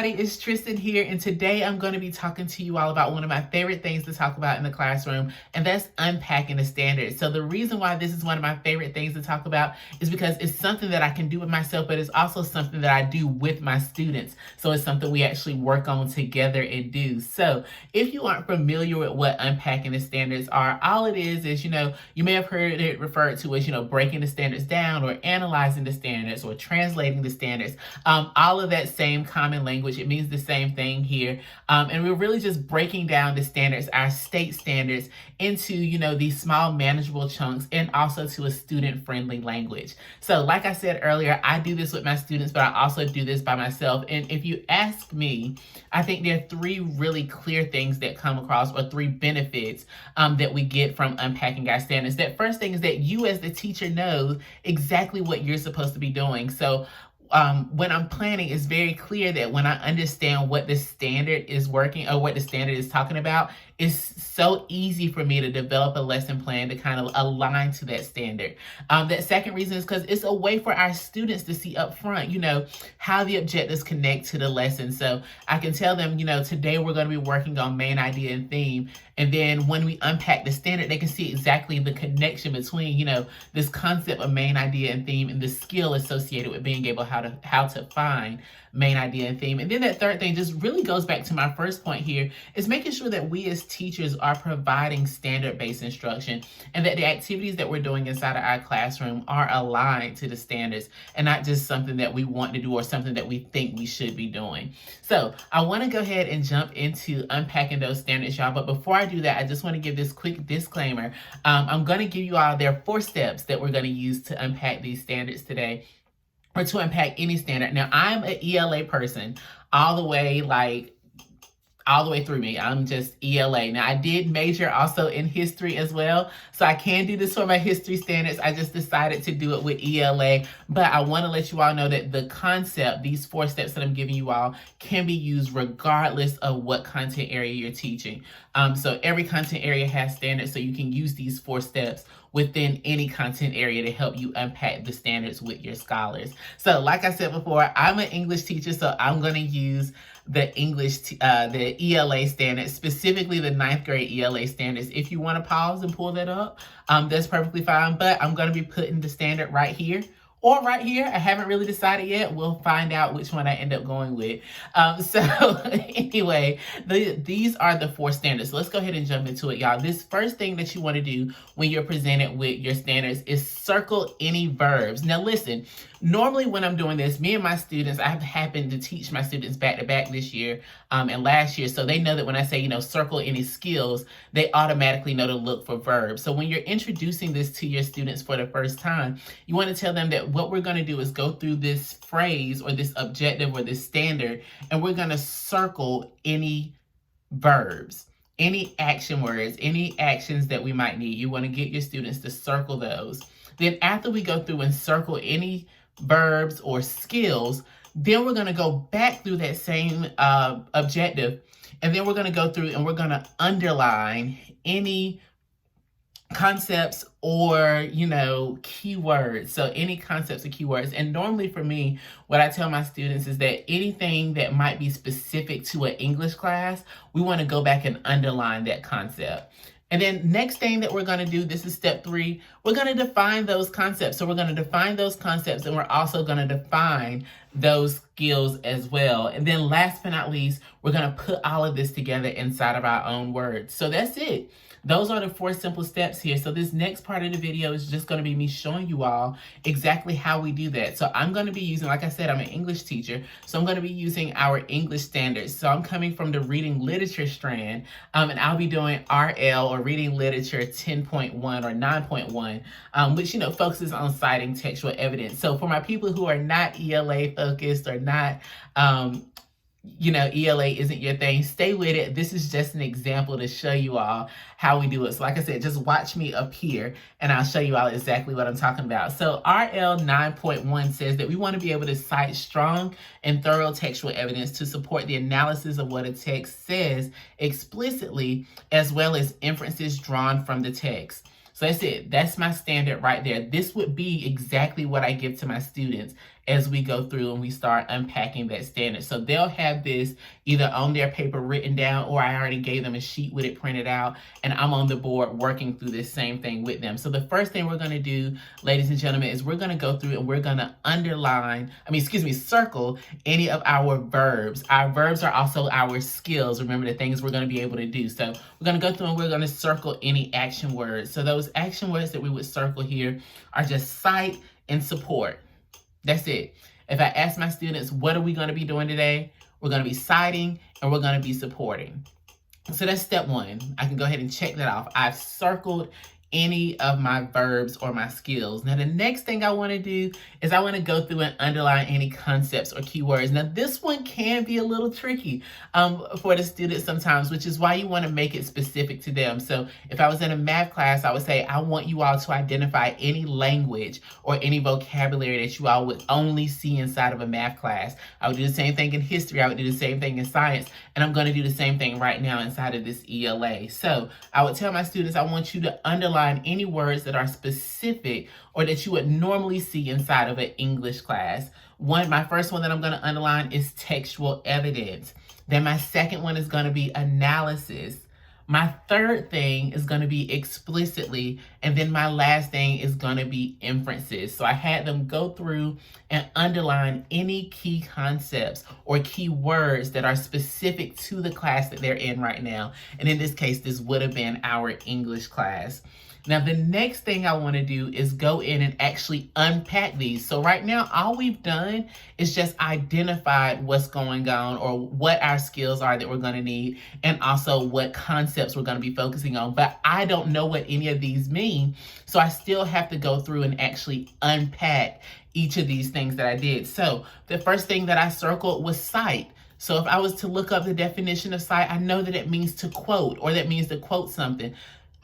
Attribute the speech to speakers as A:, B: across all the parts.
A: everybody, it's Tristan here, and today I'm going to be talking to you all about one of my favorite things to talk about in the classroom, and that's unpacking the standards. So the reason why this is one of my favorite things to talk about is because it's something that I can do with myself, but it's also something that I do with my students. So it's something we actually work on together and do. So if you aren't familiar with what unpacking the standards are, all it is, you may have heard it referred to as, breaking the standards down or analyzing the standards or translating the standards. All of that same common language, it means the same thing here. And we're really just breaking down the standards, our state standards, into, these small manageable chunks and also to a student-friendly language. So like I said earlier, I do this with my students, but I also do this by myself. And if you ask me, I think there are three really clear things that come across, or three benefits that we get from unpacking our standards. That first thing is that you as the teacher know exactly what you're supposed to be doing. So when I'm planning, it's very clear that when I understand what the standard is working or what the standard is talking about, it's so easy for me to develop a lesson plan to kind of align to that standard. That second reason is because it's a way for our students to see up front, how the objectives connect to the lesson. So I can tell them, today we're going to be working on main idea and theme. And then when we unpack the standard, they can see exactly the connection between, this concept of main idea and theme and the skill associated with being able how to find main idea and theme. And then that third thing just really goes back to my first point here, is making sure that we as teachers are providing standard-based instruction and that the activities that we're doing inside of our classroom are aligned to the standards and not just something that we want to do or something that we think we should be doing. So I want to go ahead and jump into unpacking those standards, y'all. But before I do that, I just want to give this quick disclaimer. I'm going to give you all, there are 4 steps that we're going to use to unpack these standards today, or to unpack any standard. Now, I'm an ELA person all the way through me. I'm just ELA. Now, I did major also in history as well, so I can do this for my history standards. I just decided to do it with ELA, but I want to let you all know that the concept, these 4 steps that I'm giving you all, can be used regardless of what content area you're teaching. So every content area has standards, so you can use these 4 steps within any content area to help you unpack the standards with your scholars. So like I said before, I'm an English teacher, so I'm going to use the the ELA standards, specifically the 9th grade ELA standards. If you want to pause and pull that up, that's perfectly fine, but I'm going to be putting the standard right here or right here. I haven't really decided yet. We'll find out which one I end up going with. So anyway, these are the 4 standards. So let's go ahead and jump into it, y'all. This first thing that you want to do when you're presented with your standards is circle any verbs. Now listen, normally when I'm doing this, me and my students, I have happened to teach my students back to back this year and last year. So they know that when I say, circle any skills, they automatically know to look for verbs. So when you're introducing this to your students for the first time, you want to tell them that what we're going to do is go through this phrase or this objective or this standard, and we're going to circle any verbs, any action words, any actions that we might need. You want to get your students to circle those. Then after we go through and circle any verbs or skills, then we're going to go back through that same objective, and then we're going to go through and we're going to underline any concepts or, keywords. So any concepts or keywords. And normally for me, what I tell my students is that anything that might be specific to an English class, we want to go back and underline that concept. And then next thing that we're going to do, this is step 3, we're going to define those concepts. So we're going to define those concepts, and we're also going to define those skills as well. And then last but not least, we're going to put all of this together inside of our own words. So that's it. Those are the 4 simple steps here. So this next part of the video is just going to be me showing you all exactly how we do that. So I'm going to be using, like I said, I'm an English teacher, so I'm going to be using our English standards. So I'm coming from the reading literature strand, and I'll be doing RL, or reading literature 10.1 or 9.1, which, focuses on citing textual evidence. So for my people who are not ELA focused or not, ELA isn't your thing, stay with it. This is just an example to show you all how we do it. So like I said, just watch me up here and I'll show you all exactly what I'm talking about. So RL 9.1 says that we want to be able to cite strong and thorough textual evidence to support the analysis of what a text says explicitly, as well as inferences drawn from the text. So that's it. That's my standard right there. This would be exactly what I give to my students as we go through and we start unpacking that standard. So they'll have this either on their paper written down, or I already gave them a sheet with it printed out, and I'm on the board working through this same thing with them. So the first thing we're going to do, ladies and gentlemen, is we're going to go through and we're going to circle any of our verbs. Our verbs are also our skills. Remember, the things we're going to be able to do. So we're going to go through and we're going to circle any action words. So those action words that we would circle here are just cite and support. That's it. If I ask my students, what are we going to be doing today? We're going to be citing and we're going to be supporting. So that's step one. I can go ahead and check that off. I've circled any of my verbs or my skills. Now, the next thing I want to do is I want to go through and underline any concepts or keywords. Now, this one can be a little tricky for the students sometimes, which is why you want to make it specific to them. So if I was in a math class, I would say, I want you all to identify any language or any vocabulary that you all would only see inside of a math class. I would do the same thing in history. I would do the same thing in science. And I'm going to do the same thing right now inside of this ELA. So I would tell my students, I want you to underline any words that are specific or that you would normally see inside of an English class. My first one that I'm going to underline is textual evidence. Then my second one is going to be analysis. My third thing is going to be explicitly, and then my last thing is going to be inferences. So I had them go through and underline any key concepts or key words that are specific to the class that they're in right now. And in this case, this would have been our English class. Now, the next thing I want to do is go in and actually unpack these. So right now, all we've done is just identified what's going on or what our skills are that we're going to need, and also what concepts we're going to be focusing on. But I don't know what any of these mean, so I still have to go through and actually unpack each of these things that I did. So the first thing that I circled was cite. So if I was to look up the definition of cite, I know that it means to quote, or that means to quote something.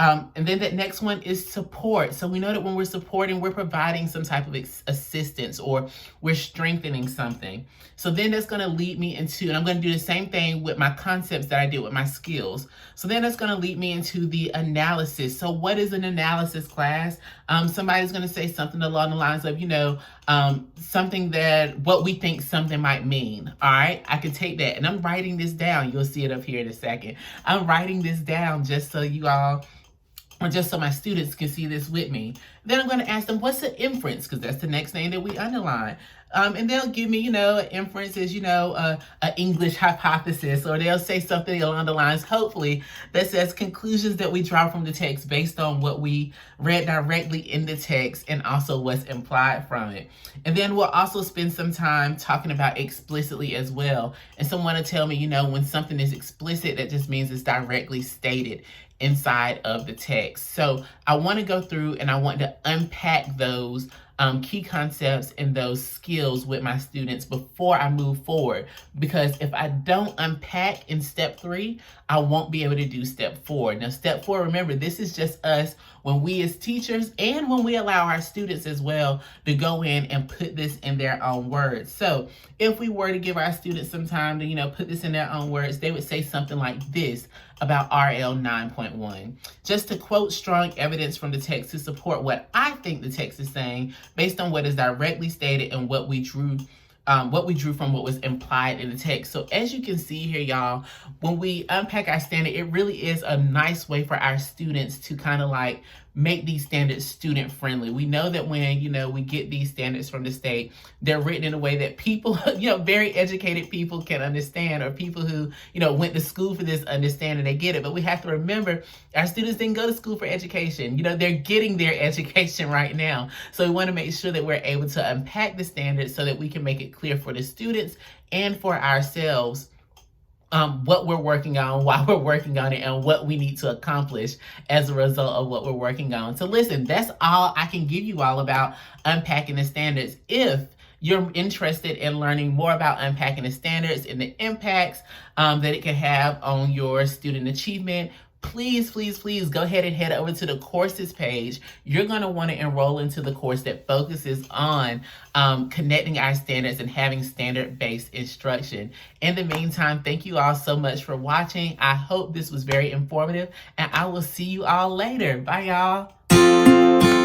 A: And then that next one is support. So we know that when we're supporting, we're providing some type of assistance, or we're strengthening something. So then that's going to lead me into, and I'm going to do the same thing with my concepts that I did with my skills. So then that's going to lead me into the analysis. So what is an analysis, class? Somebody's going to say something along the lines of, something that, what we think something might mean. All right, I can take that, and I'm writing this down. You'll see it up here in a second. I'm writing this down just so you all, or just so my students can see this with me. Then I'm going to ask them, what's the inference? Because that's the next thing that we underline. And they'll give me, an inference is, an English hypothesis, or they'll say something along the lines, hopefully, that says conclusions that we draw from the text based on what we read directly in the text and also what's implied from it. And then we'll also spend some time talking about explicitly as well. And someone will tell me, when something is explicit, that just means it's directly stated inside of the text. So I want to go through and I want to unpack those key concepts and those skills with my students before I move forward. Because if I don't unpack in step 3, I won't be able to do step 4. Now, step 4, remember, this is just us when we as teachers and when we allow our students as well to go in and put this in their own words. So if we were to give our students some time to, put this in their own words, they would say something like this about RL 9.1. Just to quote strong evidence from the text to support what I think the text is saying based on what is directly stated and what we drew from what was implied in the text. So as you can see here, y'all, when we unpack our standard, it really is a nice way for our students to kind of like make these standards student friendly. We know that when, we get these standards from the state, they're written in a way that people, very educated people can understand, or people who, went to school for this understand and they get it. But we have to remember, our students didn't go to school for education. They're getting their education right now. So we want to make sure that we're able to unpack the standards so that we can make it clear for the students and for ourselves what we're working on, why we're working on it, and what we need to accomplish as a result of what we're working on. So listen, that's all I can give you all about unpacking the standards. If you're interested in learning more about unpacking the standards and the impacts that it can have on your student achievement, please go ahead and head over to the courses page. You're going to want to enroll into the course that focuses on connecting our standards and having standard-based instruction. In the meantime, thank you all so much for watching. I hope this was very informative, and I will see you all later. Bye, y'all.